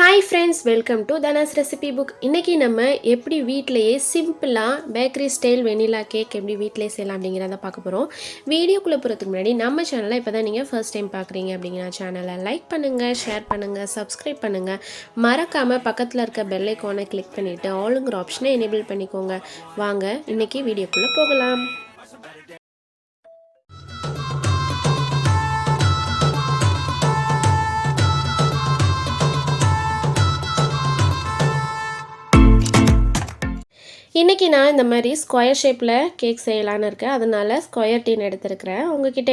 Hi friends, welcome to Dhana's recipe book. இன்றைக்கி நம்ம எப்படி வீட்டிலையே சிம்பிளாக பேக்கரி ஸ்டைல் வெனிலா கேக் எப்படி வீட்டிலே செய்யலாம் அப்படிங்கிறத பார்க்க போகிறோம். வீடியோக்குள்ளே போகிறதுக்கு முன்னாடி நம்ம சேனலை இப்போ தான் நீங்கள் ஃபர்ஸ்ட் டைம் பார்க்குறீங்க அப்படிங்கிற சேனலை லைக் பண்ணுங்கள், ஷேர் பண்ணுங்கள், சப்ஸ்கிரைப் பண்ணுங்கள். மறக்காமல் பக்கத்தில் இருக்க பெல் ஐக்கானை கிளிக் பண்ணிவிட்டு ஆளுங்கிற ஆப்ஷனை எனேபிள் பண்ணிக்கோங்க. வாங்க இன்றைக்கி வீடியோக்குள்ளே போகலாம். இன்றைக்கி நான் இந்த மாதிரி ஸ்கொயர் ஷேப்பில் கேக் செய்யலான்னு இருக்கேன். அதனால் ஸ்கொயர் டீன் எடுத்துருக்கிறேன். உங்கள்கிட்ட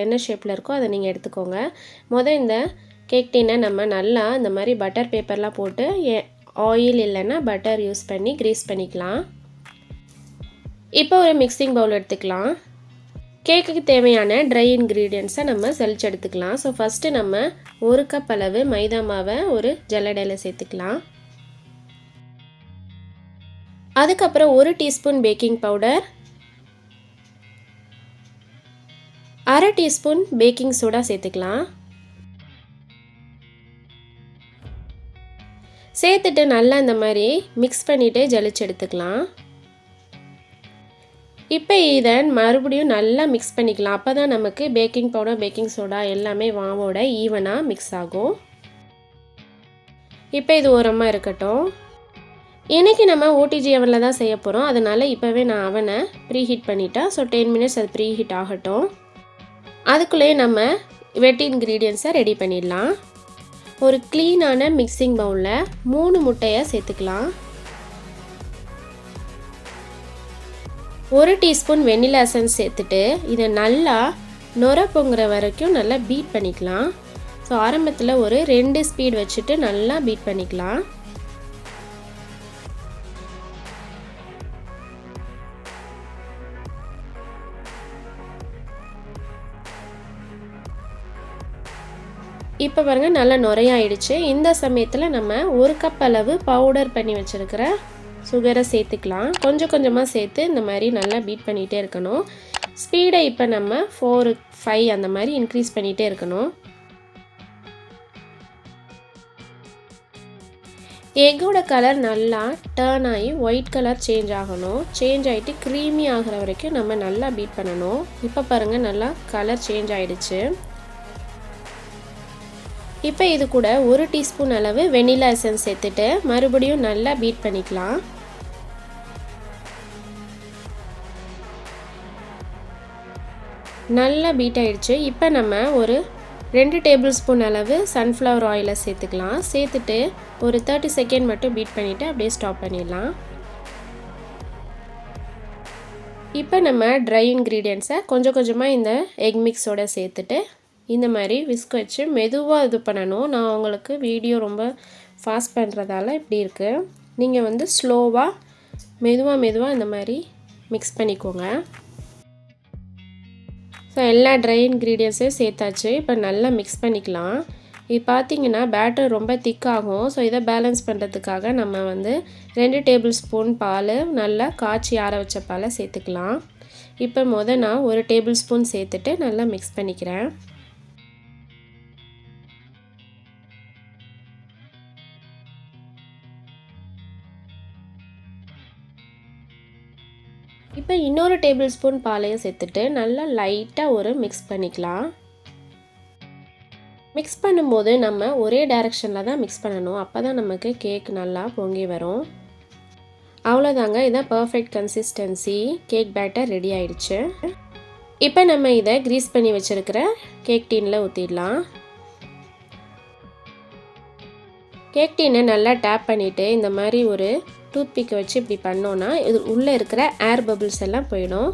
என்ன ஷேப்பில் இருக்கோ அதை நீங்கள் எடுத்துக்கோங்க. இந்த கேக் டீனை நம்ம நல்லா இந்த மாதிரி பட்டர் பேப்பர்லாம் போட்டு ஆயில் இல்லைன்னா பட்டர் யூஸ் பண்ணி க்ரீஸ் பண்ணிக்கலாம். இப்போ ஒரு மிக்சிங் பவுல் எடுத்துக்கலாம். கேக்குக்கு தேவையான ட்ரை இன்க்ரீடியன்ட்ஸை நம்ம சலிச்சு எடுத்துக்கலாம். ஃபஸ்ட்டு நம்ம 1 கப் அளவு மைதா மாவை ஒரு ஜல்லடையில் சேர்த்துக்கலாம். அதுக்கப்புறம் 1 teaspoon baking powder, 1/2 teaspoon baking soda சேர்த்துக்கலாம். சேர்த்துட்டு நல்லா இந்த மாதிரி மிக்ஸ் பண்ணிவிட்டு ஜலிச்சு எடுத்துக்கலாம். இப்போ இதை மறுபடியும் நல்லா மிக்ஸ் பண்ணிக்கலாம். அப்போ தான் நமக்கு பேக்கிங் பவுடர், பேக்கிங் சோடா எல்லாமே மாவோட ஈவனாக மிக்ஸ் ஆகும். இப்போ இது ஓரமாக இருக்கட்டும். இன்றைக்கி நம்ம ஓடிஜி அவனில் தான் செய்ய போகிறோம். அதனால் இப்போவே நான் அவனை ப்ரீஹீட் பண்ணிட்டேன். 10 மினிட்ஸ் அது ப்ரீஹீட் ஆகட்டும். அதுக்குள்ளேயே நம்ம வெட் இன்க்ரீடியன்ஸை ரெடி பண்ணிடலாம். ஒரு க்ளீனான மிக்சிங் பவுலில் 3 முட்டையை சேர்த்துக்கலாம். 1 டீஸ்பூன் வெண்ணிலா எசன்ஸ் சேர்த்துட்டு இதை நல்லா நுர பொங்குற வரைக்கும் நல்லா பீட் பண்ணிக்கலாம். ஆரம்பத்தில் ஒரு 2 ஸ்பீட் வச்சுட்டு நல்லா பீட் பண்ணிக்கலாம். இப்போ பாருங்கள் நல்லா நுரையாயிடுச்சு. இந்த சமயத்தில் நம்ம 1 கப் அளவு பவுடர் பண்ணி வச்சுருக்கிற சுகரை சேர்த்துக்கலாம். கொஞ்சம் கொஞ்சமாக சேர்த்து இந்த மாதிரி நல்லா பீட் பண்ணிகிட்டே இருக்கணும். ஸ்பீடை இப்போ நம்ம 4, 5 அந்த மாதிரி இன்க்ரீஸ் பண்ணிகிட்டே இருக்கணும். எக்கோட கலர் நல்லா டர்ன் ஆகி ஒயிட் கலர் சேஞ்ச் ஆகணும். சேஞ்ச் ஆகிட்டு க்ரீமி ஆகிற வரைக்கும் நம்ம நல்லா பீட் பண்ணணும். இப்போ பாருங்கள் நல்லா கலர் சேஞ்ச் ஆகிடுச்சு. இப்போ இது கூட 1 டீஸ்பூன் அளவு வெனிலா எசன்ஸ் சேர்த்துட்டு மறுபடியும் நல்லா பீட் பண்ணிக்கலாம். நல்லா பீட் ஆகிடுச்சு. இப்போ நம்ம ஒரு 2 டேபிள் ஸ்பூன் அளவு சன்ஃப்ளவர் ஆயிலை சேர்த்துக்கலாம். சேர்த்துட்டு ஒரு 30 செகண்ட் மட்டும் பீட் பண்ணிவிட்டு அப்படியே ஸ்டாப் பண்ணிடலாம். இப்போ நம்ம ட்ரை இன்க்ரீடியன்ட்ஸை கொஞ்சம் கொஞ்சமாக இந்த எக் மிக்ஸோடு சேர்த்துட்டு இந்த மாதிரி விஸ்க் வச்சு மெதுவாக இது பண்ணணும். நான் உங்களுக்கு வீடியோ ரொம்ப ஃபாஸ்ட் பண்ணுறதால இப்படி இருக்குது. நீங்கள் ஸ்லோவாக மெதுவாக இந்த மாதிரி மிக்ஸ் பண்ணிக்கோங்க. எல்லா ட்ரை இன்க்ரீடியன்ஸையும் சேர்த்தாச்சு. இப்போ நல்லா மிக்ஸ் பண்ணிக்கலாம். இது பார்த்திங்கன்னா பேட்டர் ரொம்ப திக்காகும். இதை பேலன்ஸ் பண்ணுறதுக்காக நம்ம 2 டேபிள் ஸ்பூன் பால் நல்லா காய்ச்சி ஆற வச்ச பாலை சேர்த்துக்கலாம். இப்போ நான் 1 டேபிள் ஸ்பூன் சேர்த்துட்டு நல்லா மிக்ஸ் பண்ணிக்கிறேன். இப்போ இன்னொரு டேபிள் ஸ்பூன் பாலையும் சேர்த்துட்டு நல்லா லைட்டாக ஒரு மிக்ஸ் பண்ணிக்கலாம். மிக்ஸ் பண்ணும்போது நம்ம ஒரே டைரெக்ஷனில் தான் மிக்ஸ் பண்ணணும். அப்போ தான் நமக்கு கேக் நல்லா பொங்கி வரும். அவ்வளோதாங்க, இதான் perfect consistency. Cake batter ready ஆயிடுச்சு. இப்போ நம்ம இதை க்ரீஸ் பண்ணி வச்சுருக்கிற கேக் டீனில் ஊற்றிடலாம். கேக் டீனை நல்லா டேப் பண்ணிவிட்டு இந்த மாதிரி ஒரு டூத்பிக்கை வச்சு இப்படி பண்ணோன்னா இது உள்ளே இருக்கிற ஏர் பபிள்ஸ் எல்லாம் போயிடும்.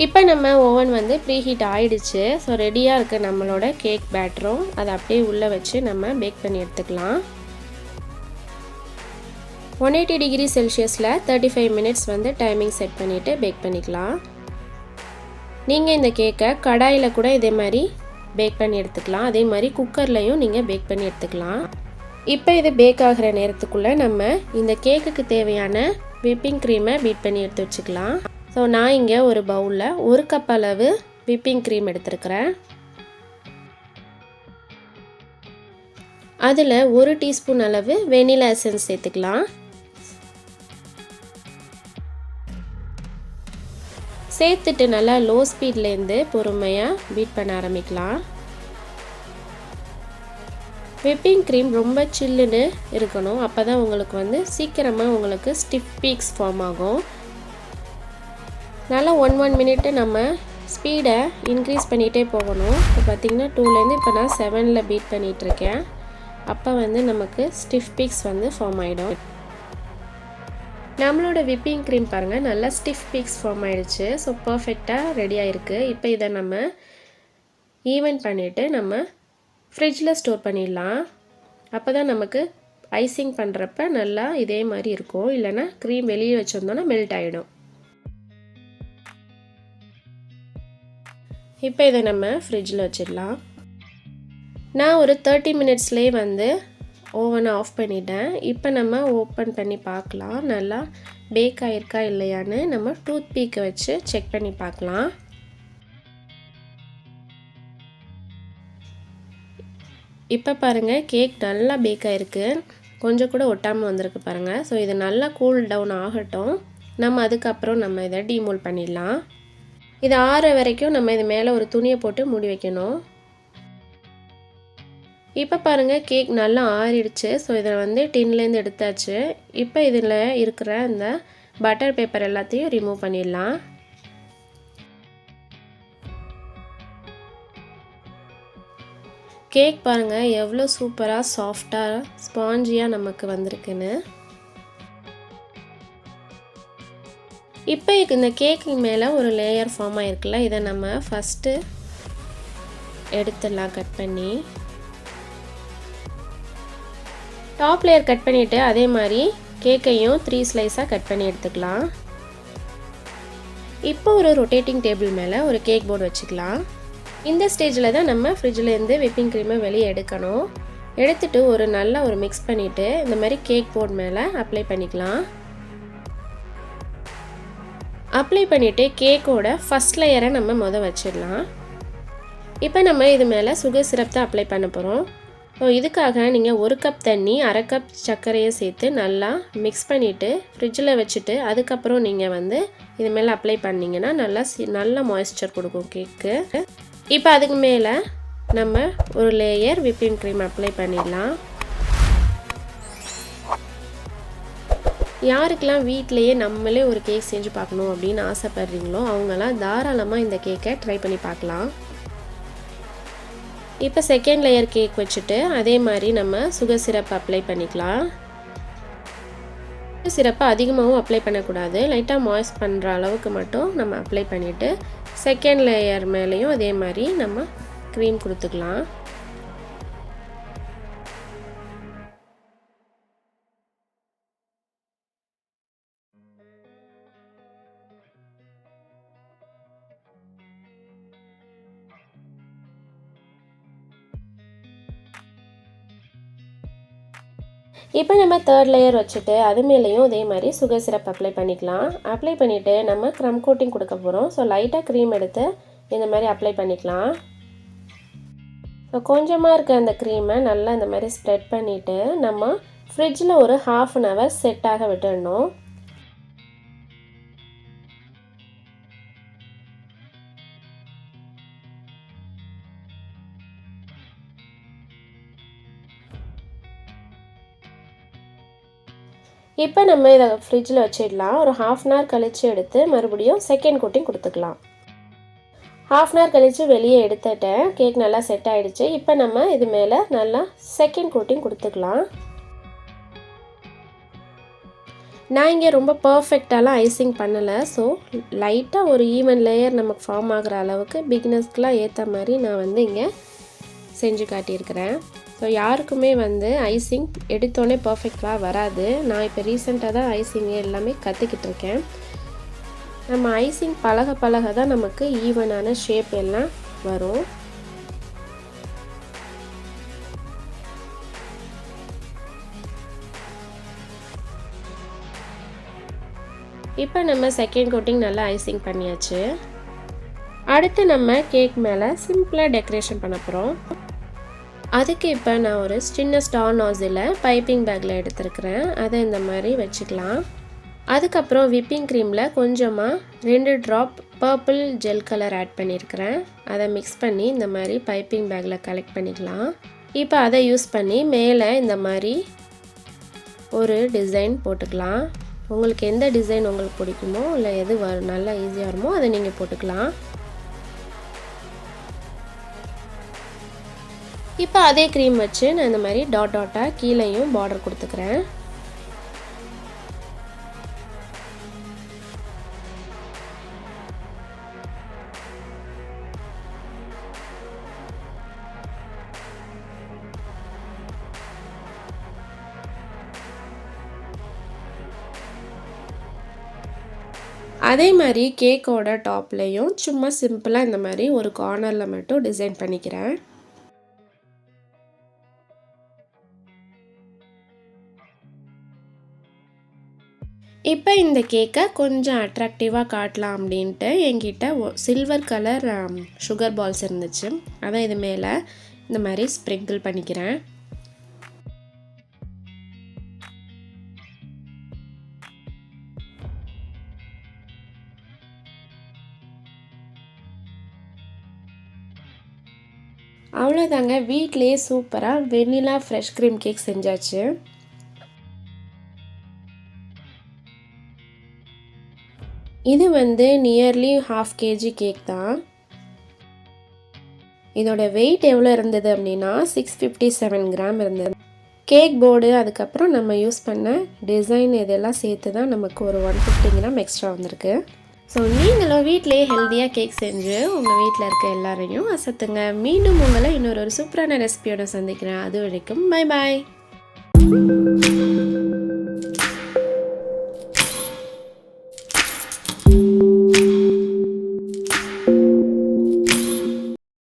இப்போ நம்ம ஓவன் ப்ரீஹீட் ஆகிடுச்சு. ரெடியாக இருக்க நம்மளோட கேக் பேட்டரும் அதை அப்படியே உள்ளே வச்சு நம்ம பேக் பண்ணி எடுத்துக்கலாம். 180 டிகிரி செல்சியஸில் 35 மினிட்ஸ் டைமிங் செட் பண்ணிவிட்டு பேக் பண்ணிக்கலாம். நீங்கள் இந்த கேக்கை கடாயில் கூட இதே மாதிரி பேக் பண்ணி எடுத்துக்கலாம். அதே மாதிரி குக்கர்லையும் நீங்கள் பேக் பண்ணி எடுத்துக்கலாம். இப்போ இது பேக் ஆகிற நேரத்துக்குள்ளே நம்ம இந்த கேக்குக்கு தேவையான விப்பிங் க்ரீமை பீட் பண்ணி எடுத்து வச்சுக்கலாம். நான் இங்கே ஒரு பவுலில் 1 கப் அளவு விப்பிங் க்ரீம் எடுத்துருக்கிறேன். அதில் 1 டீஸ்பூன் அளவு வெனிலா எசன்ஸ் சேர்த்துக்கலாம். சேர்த்துட்டு நல்லா லோ ஸ்பீட்லேருந்து பொறுமையாக பீட் பண்ண ஆரம்பிக்கலாம். விப்பிங் க்ரீம் ரொம்ப சில்லுன்னு இருக்கணும். அப்போ தான் உங்களுக்கு வந்து சீக்கிரமாக உங்களுக்கு ஸ்டிஃப் பீக்ஸ் ஃபார்ம் ஆகும். நல்லா 1 மினிட்டு நம்ம ஸ்பீடை இன்க்ரீஸ் பண்ணிகிட்டே போகணும். இப்போ பார்த்திங்கன்னா 2லேருந்து இப்போ நான் 7ல் பீட் பண்ணிகிட்ருக்கேன். அப்போ வந்து நமக்கு ஸ்டிஃப் பீக்ஸ் வந்து ஃபார்ம் ஆகிடும். நம்மளோட விப்பிங் க்ரீம் பாருங்கள் நல்லா ஸ்டிஃப் பீக்ஸ் ஃபார்ம் ஆகிடுச்சு. ஸோ பர்ஃபெக்டாக ரெடி ஆகிருக்கு. இப்போ இதை நம்ம ஈவன் பண்ணிவிட்டு நம்ம ஃப்ரிட்ஜில் ஸ்டோர் பண்ணிடலாம். அப்போ தான் நமக்கு ஐசிங் பண்ணுறப்ப நல்லா இதே மாதிரி இருக்கும். இல்லைன்னா க்ரீம் வெளியே வச்சுருந்தோன்னா மெல்ட் ஆகிடும். இப்போ இதை நம்ம ஃப்ரிட்ஜில் வச்சிடலாம். நான் ஒரு 30 மினிட்ஸ்லேயே வந்து ஓவனை ஆஃப் பண்ணிட்டேன். இப்போ நம்ம ஓப்பன் பண்ணி பார்க்கலாம். நல்லா பேக் ஆகிருக்கா இல்லையான்னு நம்ம டூத் பீக்கை வச்சு செக் பண்ணி பார்க்கலாம். இப்போ பாருங்கள் கேக் நல்லா பேக் ஆகிருக்கு. கொஞ்சம் கூட ஒட்டாமல் வந்திருக்கு பாருங்கள். ஸோ இது நல்லா கூல் டவுன் ஆகட்டும். நம்ம அதுக்கப்புறம் நம்ம இதை டீமோல்ட் பண்ணிடலாம். இது ஆற வரைக்கும் நம்ம இது மேலே ஒரு துணியை போட்டு மூடி வைக்கணும். இப்போ பாருங்கள் கேக் நல்லா ஆறிடுச்சு. ஸோ இதை வந்து டின்லேருந்து எடுத்தாச்சு. இப்போ இதில் இருக்கிற இந்த பட்டர் பேப்பர் எல்லாத்தையும் ரிமூவ் பண்ணிடலாம். கேக் பாருங்கள் எவ்வளோ சூப்பராக சாஃப்டாக ஸ்பாஞ்சியாக நமக்கு வந்திருக்குன்னு. இப்போ இந்த கேக்கு மேலே ஒரு லேயர் ஃபார்ம் ஆகிருக்குல்ல, இதை நம்ம ஃபஸ்ட்டு எடுத்துடலாம் கட் பண்ணி. டாப் லேயர் கட் பண்ணிவிட்டு அதே மாதிரி கேக்கையும் 3 ஸ்லைஸாக கட் பண்ணி எடுத்துக்கலாம். இப்போ ஒரு ரொட்டேட்டிங் டேபிள் மேலே ஒரு கேக் போர்டு வச்சுக்கலாம். இந்த ஸ்டேஜில் தான் நம்ம ஃப்ரிட்ஜிலேருந்து விப்பிங் க்ரீமை வெளியே எடுக்கணும். எடுத்துகிட்டு ஒரு நல்லா மிக்ஸ் பண்ணிவிட்டு இந்த மாதிரி கேக் போர்டு மேலே அப்ளை பண்ணிக்கலாம். அப்ளை பண்ணிவிட்டு கேக்கோட ஃபஸ்ட் லேயரை நம்ம வச்சிடலாம். இப்போ நம்ம இது மேலே சுகர் சிரப் தான் அப்ளை பண்ண போகிறோம். ஸோ இதுக்காக நீங்கள் 1 கப் தண்ணி 1/2 கப் சர்க்கரையை சேர்த்து நல்லா மிக்ஸ் பண்ணிவிட்டு ஃப்ரிட்ஜில் வச்சுட்டு அதுக்கப்புறம் நீங்கள் வந்து இது மேலே அப்ளை பண்ணிங்கன்னா நல்லா மாய்ஸ்சர் கொடுக்கும் கேக்கு. இப்போ அதுக்கு மேலே நம்ம ஒரு லேயர் விப்பிங் க்ரீம் அப்ளை பண்ணிடலாம். யாருக்கெல்லாம் வீட்டிலையே நம்மளே ஒரு கேக் செஞ்சு பார்க்கணும் அப்படின்னு ஆசைப்படுறீங்களோ அவங்களாம் தாராளமாக இந்த கேக்கை ட்ரை பண்ணி பார்க்கலாம். இப்போ செகண்ட் லேயர் கேக் வச்சுட்டு அதே மாதிரி நம்ம சுகர் சிரப் அப்ளை பண்ணிக்கலாம். சிரப்பை அதிகமாகவும் அப்ளை பண்ணக்கூடாது. லைட்டாக மாய்ஸ்ட் பண்ணுற அளவுக்கு மட்டும் நம்ம அப்ளை பண்ணிவிட்டு செகண்ட் லேயர் மேலேயும் அதே மாதிரி நம்ம க்ரீம் கொடுத்துக்கலாம். இப்போ நம்ம தேர்ட் லேயர் வச்சுட்டு அது மேலேயும் அதே மாதிரி சுகர் சிரப் அப்ளை பண்ணிக்கலாம். அப்ளை பண்ணிவிட்டு நம்ம க்ரம் கோட்டிங் கொடுக்க போகிறோம். ஸோ லைட்டாக க்ரீம் எடுத்து இந்த மாதிரி அப்ளை பண்ணிக்கலாம். ஸோ கொஞ்சமாக இருக்க அந்த க்ரீமை நல்லா இந்த மாதிரி ஸ்ப்ரெட் பண்ணிவிட்டு நம்ம ஃப்ரிட்ஜில் ஒரு 1/2 hour செட் ஆக விட்டுடணும். இப்போ நம்ம இதை ஃப்ரிட்ஜில் வச்சிடலாம். ஒரு 1/2 hour கழித்து எடுத்து மறுபடியும் செகண்ட் கோட்டிங் கொடுத்துக்கலாம். 1/2 hour கழித்து வெளியே எடுத்துட்டேன். கேக் நல்லா செட் ஆகிடுச்சு. இப்போ நம்ம இது மேலே நல்லா செகண்ட் கோட்டிங் கொடுத்துக்கலாம். நான் இங்கே ரொம்ப பர்ஃபெக்டாலாம் ஐசிங் பண்ணலை. ஸோ லைட்டாக ஒரு ஈவன் லேயர் நமக்கு ஃபார்ம் ஆகிற அளவுக்கு பிகினர்ஸ்க்கெலாம் ஏற்ற மாதிரி நான் வந்து இங்கே செஞ்சு காட்டியிருக்கிறேன். ஸோ யாருக்குமே வந்து ஐசிங் எடுத்தோடனே பர்ஃபெக்டாக வராது. நான் இப்போ ரீசெண்டாக தான் ஐசிங் எல்லாமே கற்றுக்கிட்டு இருக்கேன். நம்ம ஐசிங் பழக பழக தான் நமக்கு ஈவனான ஷேப் எல்லாம் வரும். இப்போ நம்ம செகண்ட் கோட்டிங் நல்லா ஐசிங் பண்ணியாச்சு. அடுத்து நம்ம கேக் மேலே சிம்பிளாக டெக்கரேஷன் பண்ண போகிறோம். அதுக்கு இப்போ நான் ஒரு சின்ன ஸ்டார் நாசிலை பைப்பிங் பேக்கில் எடுத்துருக்கிறேன். அதை இந்த மாதிரி வச்சுக்கலாம். அதுக்கப்புறம் விப்பிங் க்ரீமில் கொஞ்சமாக 2 drop purple gel colour add பண்ணியிருக்கிறேன். அதை மிக்ஸ் பண்ணி இந்த மாதிரி பைப்பிங் பேக்கில் கலெக்ட் பண்ணிக்கலாம். இப்போ அதை யூஸ் பண்ணி மேலே இந்த மாதிரி ஒரு டிசைன் போட்டுக்கலாம். உங்களுக்கு எந்த டிசைன் உங்களுக்கு பிடிக்குமோ இல்லை எது நல்லா ஈஸியாக வருமோ அதை நீங்கள் போட்டுக்கலாம். இப்போ அதே க்ரீம் வச்சு நான் இந்த மாதிரி டாட் டாட்டாக கீழேயும் பார்டர் கொடுத்துக்கிறேன். அதே மாதிரி கேக்கோட டாப்லேயும் சும்மா சிம்பிளாக இந்த மாதிரி ஒரு கார்னரில் மட்டும் டிசைன் பண்ணிக்கிறேன். இப்போ இந்த கேக்கை கொஞ்சம் அட்ராக்டிவாக காட்டலாம் அப்படின்ட்டு என்கிட்ட சில்வர் கலர் சுகர் பால்ஸ் இருந்துச்சு. அதை இது மேலே இந்த மாதிரி ஸ்ப்ரிங்கிள் பண்ணிக்கிறேன். அவ்வளோதாங்க, வீட்லேயே சூப்பராக வெண்ணிலா ஃப்ரெஷ் க்ரீம் கேக் செஞ்சாச்சு. இது வந்து நியர்லி 1/2 kg கேக் தான். இதோட வெயிட் எவ்வளோ இருந்தது அப்படின்னா 657 கிராம் இருந்தது. கேக் போர்டு அதுக்கப்புறம் நம்ம யூஸ் பண்ண டிசைன் இதெல்லாம் சேர்த்து தான் நமக்கு ஒரு 150 கிராம் எக்ஸ்ட்ரா வந்திருக்கு. ஸோ நீங்களும் வீட்டிலேயே ஹெல்த்தியாக கேக் செஞ்சு உங்கள் வீட்டில் இருக்க எல்லாரையும் அசத்துங்க. மீண்டும் உங்களை இன்னொரு சூப்பரான ரெசிபியோட சந்திக்கிறேன். அது வரைக்கும் பை பாய்.